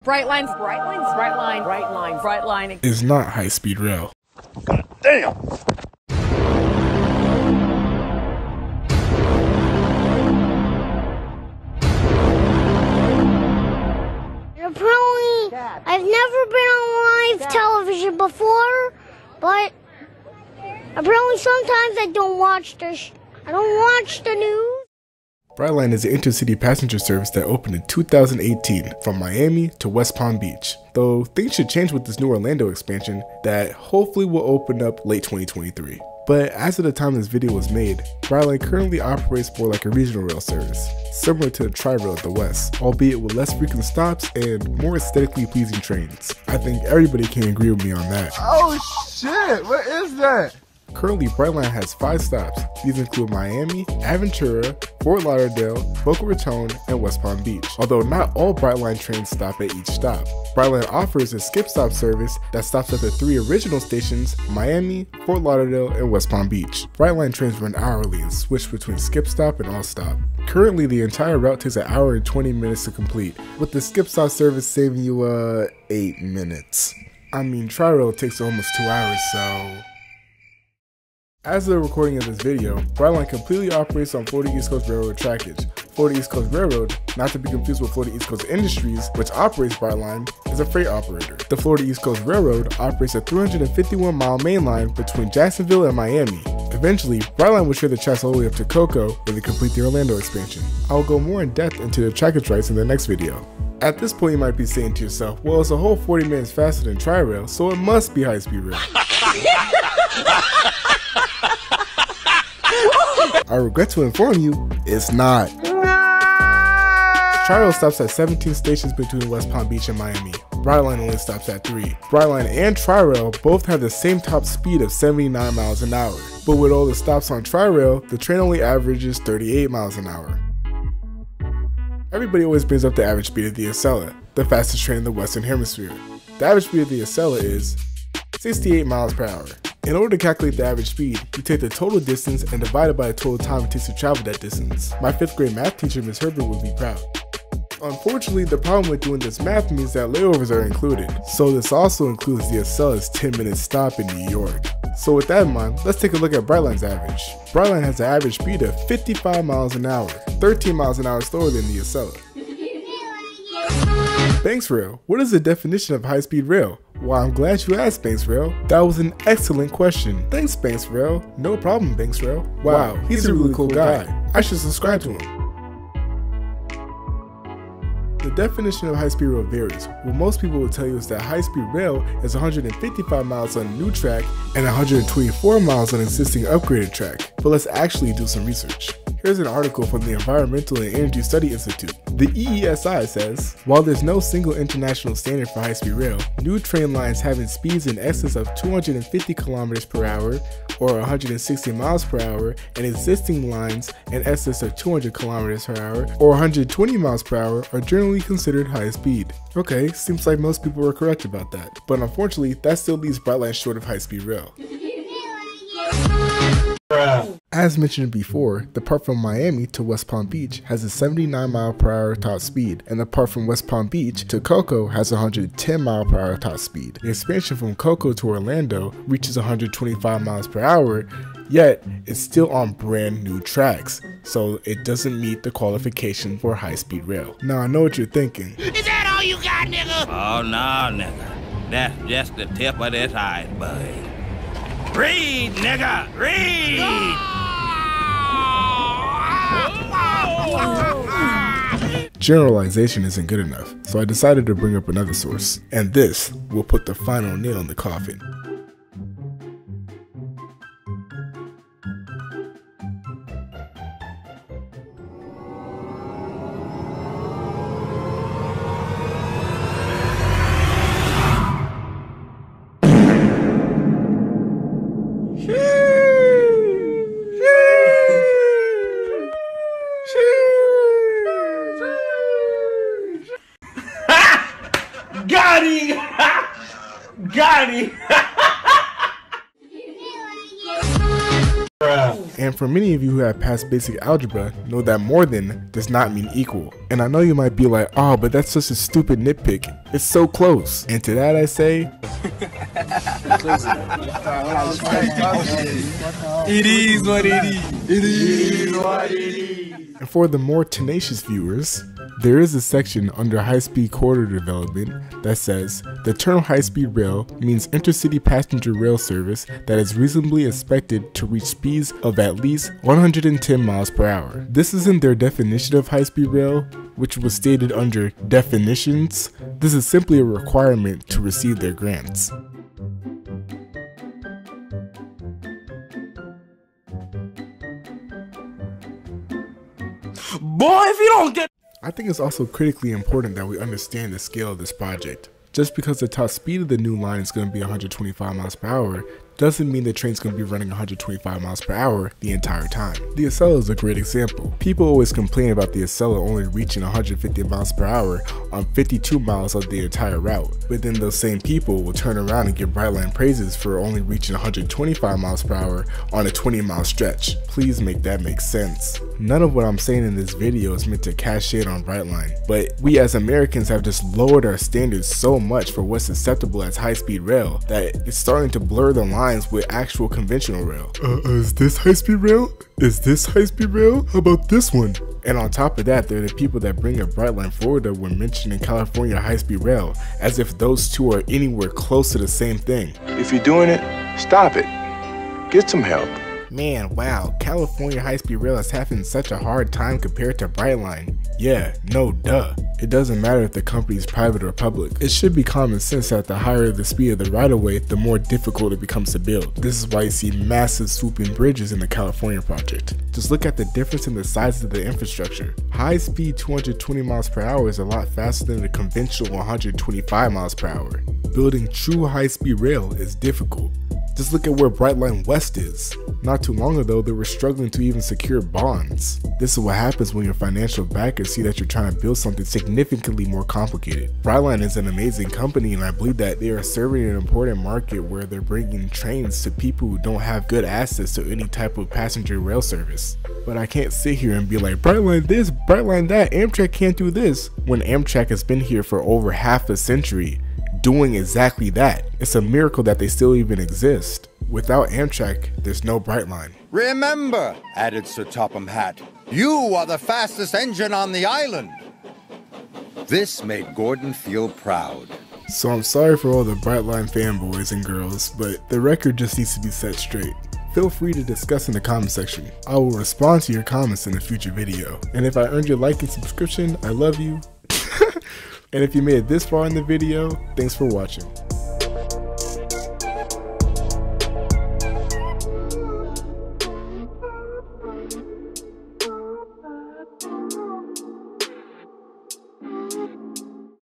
Brightline is not high-speed rail. God damn! I've never been on live television before, but apparently sometimes I don't watch the news. Brightline is an intercity passenger service that opened in 2018 from Miami to West Palm Beach, though things should change with this new Orlando expansion that hopefully will open up late 2023. But as of the time this video was made, Brightline currently operates more like a regional rail service, similar to the Tri-Rail at the West, albeit with less frequent stops and more aesthetically pleasing trains. I think everybody can agree with me on that. Oh shit, what is that? Currently, Brightline has 5 stops. These include Miami, Aventura, Fort Lauderdale, Boca Raton, and West Palm Beach. Although not all Brightline trains stop at each stop. Brightline offers a skip-stop service that stops at the 3 original stations, Miami, Fort Lauderdale, and West Palm Beach. Brightline trains run hourly and switch between skip-stop and all-stop. Currently, the entire route takes an hour and 20 minutes to complete, with the skip-stop service saving you 8 minutes. I mean, Tri-Rail takes almost 2 hours, so... As of the recording of this video, Brightline completely operates on Florida East Coast Railroad trackage. Florida East Coast Railroad, not to be confused with Florida East Coast Industries, which operates Brightline, is a freight operator. The Florida East Coast Railroad operates a 351-mile main line between Jacksonville and Miami. Eventually, Brightline will share the tracks all the way up to Cocoa when they complete the Orlando expansion. I will go more in depth into the trackage rights in the next video. At this point, you might be saying to yourself, well, it's a whole 40 minutes faster than Tri-Rail, so it must be high-speed rail. I regret to inform you, it's not. Tri-Rail stops at 17 stations between West Palm Beach and Miami. Brightline only stops at 3. Brightline and Tri-Rail both have the same top speed of 79 miles an hour. But with all the stops on Tri-Rail, the train only averages 38 miles an hour. Everybody always brings up the average speed of the Acela, the fastest train in the Western Hemisphere. The average speed of the Acela is 68 miles per hour. In order to calculate the average speed, you take the total distance and divide it by the total time it takes to travel that distance. My 5th grade math teacher, Ms. Herbert, would be proud. Unfortunately, the problem with doing this math means that layovers are included, so this also includes the Acela's 10-minute stop in New York. So with that in mind, let's take a look at Brightline's average. Brightline has an average speed of 55 miles an hour, 13 miles an hour slower than the Acela. Banks Rail. What is the definition of high-speed rail? Well, I'm glad you asked, Banks Rail. That was an excellent question. Thanks, Banks Rail. No problem, Banks Rail. Wow, he's a really cool guy. I should subscribe to him. The definition of high-speed rail varies. What most people will tell you is that high-speed rail is 155 miles on a new track and 124 miles on an existing upgraded track. But let's actually do some research. Here's an article from the Environmental and Energy Study Institute. The EESI says, while there's no single international standard for high-speed rail, new train lines having speeds in excess of 250 kilometers per hour or 160 miles per hour and existing lines in excess of 200 kilometers per hour or 120 miles per hour are generally considered high speed. Okay, seems like most people were correct about that. But unfortunately, that still leaves Brightline short of high-speed rail. As mentioned before, the part from Miami to West Palm Beach has a 79 mile per hour top speed, and the part from West Palm Beach to Cocoa has 110 mile per hour top speed. The expansion from Cocoa to Orlando reaches 125 miles per hour, yet it's still on brand new tracks, so it doesn't meet the qualification for high-speed rail. Now I know what you're thinking. Is that all you got, nigga? Oh, no, nigga. That's just the tip of this iceberg. Read, nigga! Read! Generalization isn't good enough, so I decided to bring up another source, and this will put the final nail in the coffin. Got him! Got him! And for many of you who have passed basic algebra, know that more than does not mean equal. And I know you might be like, oh, but that's such a stupid nitpick. It's so close. And to that I say, It is what it is. It is what it is. and for the more tenacious viewers, there is a section under high-speed corridor development that says, the term high-speed rail means intercity passenger rail service that is reasonably expected to reach speeds of at least 110 miles per hour. This isn't their definition of high-speed rail, which was stated under definitions. This is simply a requirement to receive their grants. Boy, if you don't get I think it's also critically important that we understand the scale of this project. Just because the top speed of the new line is going to be 125 miles per hour doesn't mean the train's going to be running 125 miles per hour the entire time. The Acela is a great example. People always complain about the Acela only reaching 150 miles per hour on 52 miles of the entire route, but then those same people will turn around and give Brightline praises for only reaching 125 miles per hour on a 20-mile stretch. Please make that make sense. None of what I'm saying in this video is meant to cast shade on Brightline, but we as Americans have just lowered our standards so much for what's acceptable as high-speed rail that it's starting to blur the lines with actual conventional rail. Is this high-speed rail? Is this high-speed rail? How about this one? And on top of that, there are the people that bring up Brightline Florida when mentioning California high-speed rail, as if those two are anywhere close to the same thing. If you're doing it, stop it. Get some help. Man, wow, California high-speed rail is having such a hard time compared to Brightline. Yeah, no duh. It doesn't matter if the company is private or public. It should be common sense that the higher the speed of the right-of-way, the more difficult it becomes to build. This is why you see massive swooping bridges in the California project. Just look at the difference in the size of the infrastructure. High-speed 220 miles per hour is a lot faster than the conventional 125 miles per hour. Building true high-speed rail is difficult. Just look at where Brightline West is. Not too long ago, they were struggling to even secure bonds. This is what happens when your financial backers see that you're trying to build something significantly more complicated. Brightline is an amazing company, and I believe that they are serving an important market where they're bringing trains to people who don't have good access to any type of passenger rail service. But I can't sit here and be like, Brightline this, Brightline that, Amtrak can't do this, when Amtrak has been here for over half a century, doing exactly that. It's a miracle that they still even exist. Without Amtrak, there's no Brightline. Remember, added Sir Topham Hatt, you are the fastest engine on the island. This made Gordon feel proud. So I'm sorry for all the Brightline fanboys and girls, but the record just needs to be set straight. Feel free to discuss in the comment section. I will respond to your comments in a future video. And if I earned your like and subscription, I love you. And if you made it this far in the video, thanks for watching.